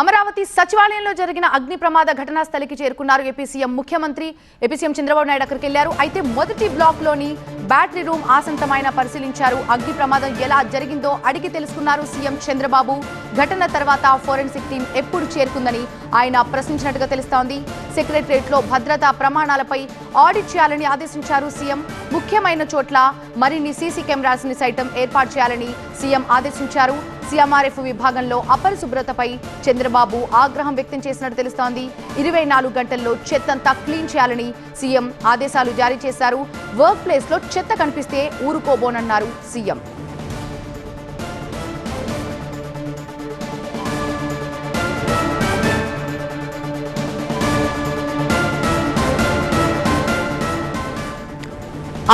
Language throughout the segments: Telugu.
అమరావతి సచివాలయంలో జరిగిన అగ్ని ప్రమాద ఘటనా స్థలికి చేరుకున్నారు ఏపీ సీఎం చంద్రబాబు నాయుడు అక్కడికి వెళ్లారు. అయితే మొదటి బ్లాక్ లోని బ్యాటరీ రూమ్ ఆసంతమైన పరిశీలించారు. అగ్ని ప్రమాదం ఎలా జరిగిందో అడిగి తెలుసుకున్నారు సీఎం చంద్రబాబు. ఘటన తర్వాత ఫోరెన్సిక్ టీం ఎప్పుడు చేరుకుందని ఆయన ప్రశ్నించినట్టుగా తెలుస్తోంది. సెక్రటరియట్ లో భద్రతా ప్రమాణాలపై ఆడిట్ చేయాలని ఆదేశించారు సీఎం. ముఖ్యమైన చోట్ల మరిన్ని సీసీ కెమెరాస్ ని సైతం ఏర్పాటు చేయాలని సీఎం ఆదేశించారు. సీఎంఆర్ఎఫ్ విభాగంలో అపరిశుభ్రతపై చంద్రబాబు ఆగ్రహం వ్యక్తం చేసినట్టు తెలుస్తోంది. 24 గంటల్లో చెత్తంతా క్లీన్ చేయాలని సీఎం ఆదేశాలు జారీ చేశారు. వర్క్ ప్లేస్ లో చెత్త కనిపిస్తే ఊరుకోబోనన్నారు సీఎం.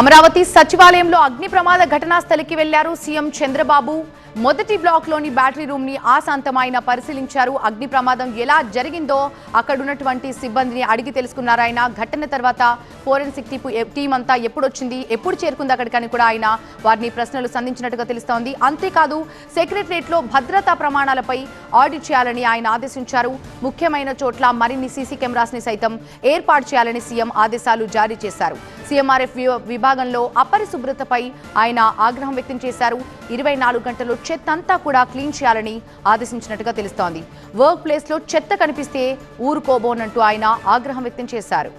అమరావతి సచివాలయంలో అగ్ని ప్రమాద ఘటనా స్థలికి వెళ్లారు సీఎం చంద్రబాబు. మొదటి బ్లాక్ లోని బ్యాటరీ రూమ్ ని ఆశాంతమైన పరిశీలించారు. అగ్ని ప్రమాదం ఎలా జరిగిందో అక్కడున్నటువంటి సిబ్బందిని అడిగి తెలుసుకున్నారు ఆయన. ఘటన తర్వాత ఫోరెన్సిక్ టీం అంతా ఎప్పుడు వచ్చింది, ఎప్పుడు చేరుకుంది అక్కడికని కూడా ఆయన వారిని ప్రశ్నలు సంధించినట్టుగా తెలుస్తోంది. అంతేకాదు సెక్రటరియట్ లో భద్రతా ప్రమాణాలపై ఆడిట్ చేయాలని ఆయన ఆదేశించారు. ముఖ్యమైన చోట్ల మరిన్ని సీసీ కెమెరాస్ ని సైతం ఏర్పాటు చేయాలని సీఎం ఆదేశాలు జారీ చేశారు. సీఎంఆర్ఎఫ్ విభాగంలో అపరిశుభ్రతపై ఆయన ఆగ్రహం వ్యక్తం చేశారు. 24 గంటల్లో చెత్త అంతా కూడా క్లీన్ చేయాలని ఆదేశించినట్టుగా తెలుస్తోంది. వర్క్ ప్లేస్ లో చెత్త కనిపిస్తే ఊరుకోబోనంటూ ఆయన ఆగ్రహం వ్యక్తం చేశారు.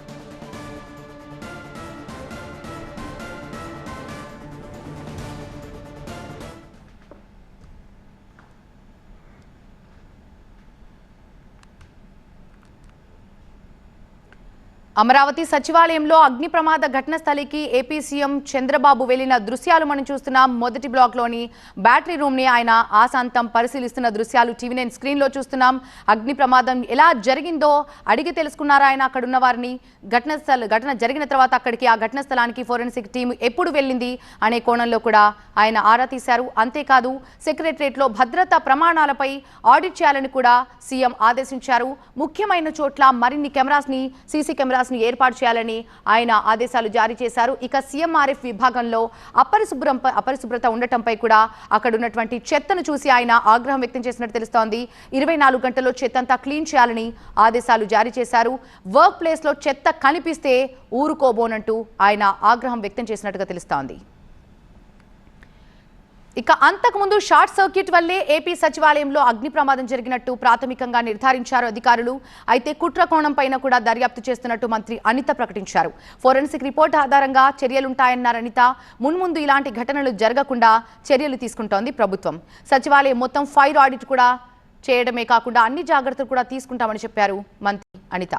అమరావతి సచివాలయంలో అగ్ని ప్రమాద ఘటన స్థలికి ఏపీ సీఎం చంద్రబాబు వెళ్లిన దృశ్యాలు మనం చూస్తున్నాం. మొదటి బ్లాక్ లోని బ్యాటరీ రూమ్ ని ఆయన ఆశాంతం పరిశీలిస్తున్న దృశ్యాలు టీవీ9 స్క్రీన్ లో చూస్తున్నాం. అగ్ని ప్రమాదం ఎలా జరిగిందో అడిగి తెలుసుకున్నారు ఆయన అక్కడున్న వారిని. ఘటన జరిగిన తర్వాత అక్కడికి ఆ ఘటన స్థలానికి ఫోరెన్సిక్ టీం ఎప్పుడు వెళ్ళింది అనే కోణంలో కూడా ఆయన ఆరా తీశారు. అంతేకాదు సెక్రటరియట్ లో భద్రతా ప్రమాణాలపై ఆడిట్ చేయాలని కూడా సీఎం ఆదేశించారు. ముఖ్యమైన చోట్ల మరిన్ని కెమెరాస్ ని సీసీ కెమెరాస్ ఏర్పాటు చేయాలని ఆయన ఆదేశాలు జారీ చేశారు. ఇక సీఎంఆర్ఎఫ్ విభాగంలో అపరిశుభ్రత ఉండటంపై కూడా అక్కడ ఉన్నటువంటి చెత్తను చూసి ఆయన ఆగ్రహం వ్యక్తం చేసినట్టు తెలుస్తోంది. 24 గంటల్లో చెత్తంతా క్లీన్ చేయాలని ఆదేశాలు జారీ చేశారు. వర్క్ ప్లేస్ లో చెత్త కనిపిస్తే ఊరుకోబోనంటూ ఆయన ఆగ్రహం వ్యక్తం చేసినట్టుగా తెలుస్తోంది. ఇక అంతకుముందు షార్ట్ సర్క్యూట్ వల్లే ఏపీ సచివాలయంలో అగ్ని ప్రమాదం జరిగినట్టు ప్రాథమికంగా నిర్ధారించారు అధికారులు. అయితే కుట్ర కోణం పైన కూడా దర్యాప్తు చేస్తున్నట్టు మంత్రి అనిత ప్రకటించారు. ఫోరెన్సిక్ రిపోర్ట్ ఆధారంగా చర్యలుంటాయన్నారు అనిత. మున్ముందు ఇలాంటి ఘటనలు జరగకుండా చర్యలు తీసుకుంటోంది ప్రభుత్వం. సచివాలయం మొత్తం ఫైర్ ఆడిట్ కూడా చేయడమే కాకుండా అన్ని జాగ్రత్తలు కూడా తీసుకుంటామని చెప్పారు మంత్రి అనిత.